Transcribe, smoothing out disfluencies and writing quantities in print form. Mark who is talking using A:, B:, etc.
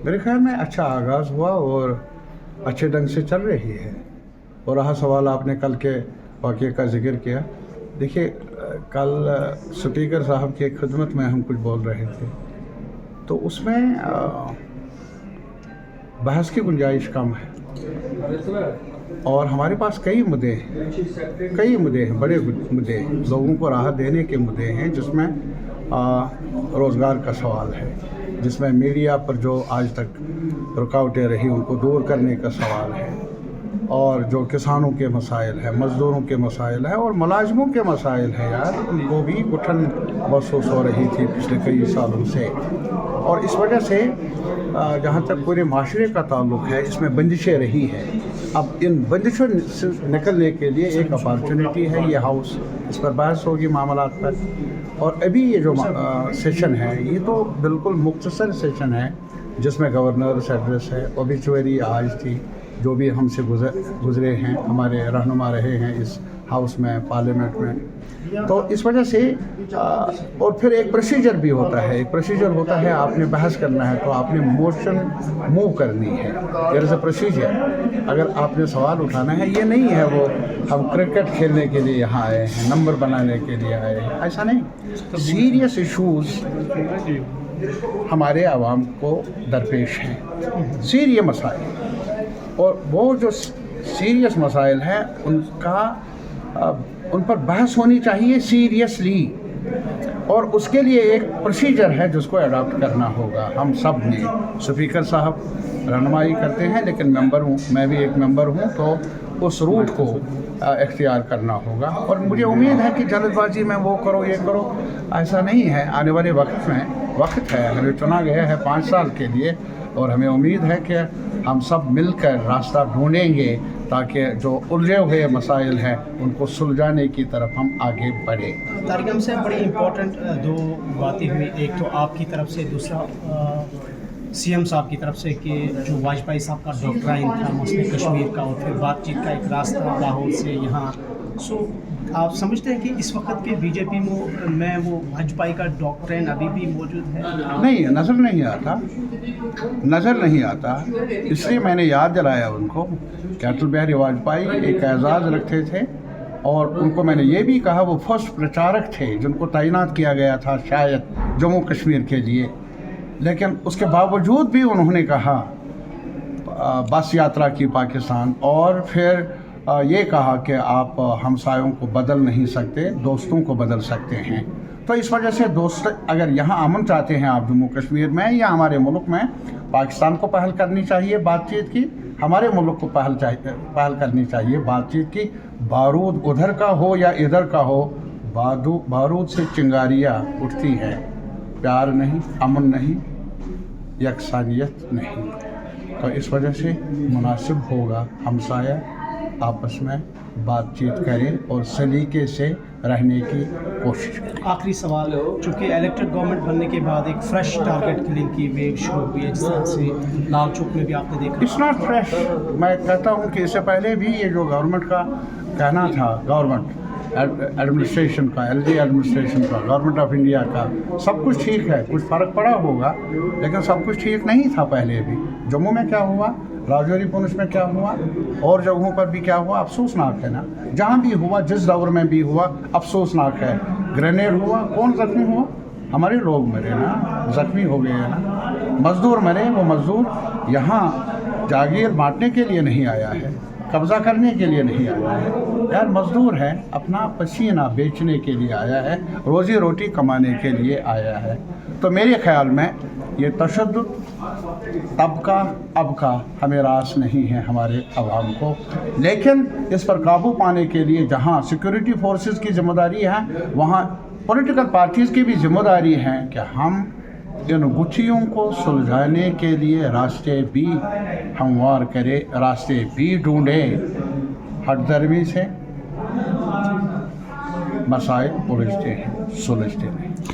A: मेरे ख्याल में अच्छा आगाज़ हुआ और अच्छे ढंग से चल रही है। और रहा सवाल आपने कल के वाक़े का ज़िक्र किया, देखिए कल स्पीकर साहब की खिदमत में हम कुछ बोल रहे थे तो उसमें बहस की गुंजाइश कम है और हमारे पास कई मुद्दे हैं, बड़े मुद्दे, लोगों को राहत देने के मुद्दे हैं, जिसमें रोज़गार का सवाल है, जिसमें मीडिया पर जो आज तक रुकावटें रही उनको दूर करने का सवाल है, और जो किसानों के मसाइल है, मज़दूरों के मसाइल है और मुलाज़िमों के मसाइल है यार, उनको भी घुटन महसूस हो रही थी पिछले कई सालों से। और इस वजह से जहाँ तक पूरे माशरे का ताल्लुक है, इसमें बंदिशें रही हैं। अब इन बंदिशों से निकलने के लिए एक अपॉर्चुनिटी है ये हाउस, इस पर बहस होगी मामलात पर। और अभी ये जो सेशन है ये तो बिल्कुल मुख्तसर सेशन है, जिसमें गवर्नर्स एड्रेस है, ओबिचुअरी आज थी, जो भी हमसे गुजरे हैं, हमारे रहनुमा रहे हैं इस हाउस में, पार्लियामेंट में। तो इस वजह से और फिर एक प्रोसीजर भी होता है, आपने बहस करना है तो आपने मोशन मूव करनी है, देयर इज़ अ प्रोसीजर। अगर आपने सवाल उठाना है, ये नहीं है वो हम क्रिकेट खेलने के लिए यहाँ आए हैं, नंबर बनाने के लिए आए हैं, ऐसा नहीं। सीरियस इशूज़ हमारे आवाम को दरपेश हैं, सीरियस मसाइल, और वो जो सीरियस मसाइल हैं उन पर बहस होनी चाहिए सीरियसली, और उसके लिए एक प्रोसीजर है जिसको अडॉप्ट करना होगा। हम सब ने, स्पीकर साहब रहनुमाई करते हैं, लेकिन मेंबर हूँ, मैं भी एक मेंबर हूँ, तो उस रूट को इख्तियार करना होगा। और मुझे उम्मीद है कि जल्दबाजी में वो करो ये करो, ऐसा नहीं है। आने वाले वक्त है, हमें चुना गया है 5 साल के लिए, और हमें उम्मीद है कि हम सब मिलकर रास्ता ढूंढेंगे ताकि जो उलझे हुए मसाइल हैं उनको सुलझाने की तरफ हम आगे बढ़ें।
B: तारिक अहमद साहब, बड़ी इम्पोर्टेंट 2 बातें हुई, एक तो आपकी तरफ से, दूसरा सीएम साहब की तरफ से कि जो वाजपेयी साहब का डॉक्ट्राइन था मसले कश्मीर का, और फिर बातचीत का एक रास्ता लाहौर से यहाँ। सो आप समझते हैं कि इस वक्त के बीजेपी में वो वाजपेयी का डॉक्ट्राइन अभी भी मौजूद है?
A: नहीं, नज़र नहीं आता, इसलिए मैंने याद दिलाया उनको कि अटल बिहारी वाजपेयी एक एजाज़ रखते थे, और उनको मैंने ये भी कहा वो फर्स्ट प्रचारक थे जिनको तैनात किया गया था शायद जम्मू कश्मीर के लिए, लेकिन उसके बावजूद भी उन्होंने कहा बस यात्रा की पाकिस्तान, और फिर ये कहा कि आप हमसायों को बदल नहीं सकते, दोस्तों को बदल सकते हैं। तो इस वजह से दोस्त अगर यहाँ अमन चाहते हैं आप जम्मू कश्मीर में या हमारे मुल्क में, पाकिस्तान को पहल करनी चाहिए बातचीत की, हमारे मुल्क को पहल करनी चाहिए बातचीत की। बारूद उधर का हो या इधर का हो, बारूद से चिंगारियाँ उठती हैं, प्यार नहीं, अमन नहीं, यकसानियत नहीं। तो इस वजह से मुनासिब होगा हमसाया आपस में बातचीत करें और सलीके से रहने की कोशिश करें।
B: आखिरी सवाल, चूँकि इलेक्टेड गवर्नमेंट बनने के बाद एक फ्रेश टारगेट किलिंग की वेव शुरू हुई है, जिस तरह से लाल चौक में भी आपने देखा।
A: इट्स नॉट फ्रेश, मैं कहता हूँ कि इससे पहले भी ये जो गवर्नमेंट का कहना था, गवर्नमेंट एडमिनिस्ट्रेशन का, LG एडमिनिस्ट्रेशन का, गवर्नमेंट ऑफ इंडिया का, सब कुछ ठीक है, कुछ फ़र्क पड़ा होगा, लेकिन सब कुछ ठीक नहीं था पहले भी। जम्मू में क्या हुआ, राजौरी पुंछ में क्या हुआ, और जगहों पर भी क्या हुआ, अफसोसनाक है ना। जहाँ भी हुआ, जिस दौर में भी हुआ, अफसोसनाक है। ग्रेनेड हुआ, कौन ज़ख्मी हुआ? हमारे लोग मरे ना, ज़ख्मी हो गए हैं ना। मज़दूर मरे, वो मज़दूर यहाँ जागीर बांटने के लिए नहीं आया है, कब्ज़ा करने के लिए नहीं आया है यार, मज़दूर है, अपना पसीना बेचने के लिए आया है, रोज़ी रोटी कमाने के लिए आया है। तो मेरे ख़्याल में ये तशद्दुद तब का अब का हमें रास नहीं है हमारे अवाम को, लेकिन इस पर काबू पाने के लिए जहाँ सिक्योरिटी फोर्सेस की जिम्मेदारी है, वहाँ पॉलिटिकल पार्टीज़ की भी जिम्मेदारी है कि हम इन गुत्थियों को सुलझाने के लिए रास्ते भी हमवार करें, रास्ते भी ढूंढें। हटदर्मी से मसाइल उलझते हैं, सुलझते हैं।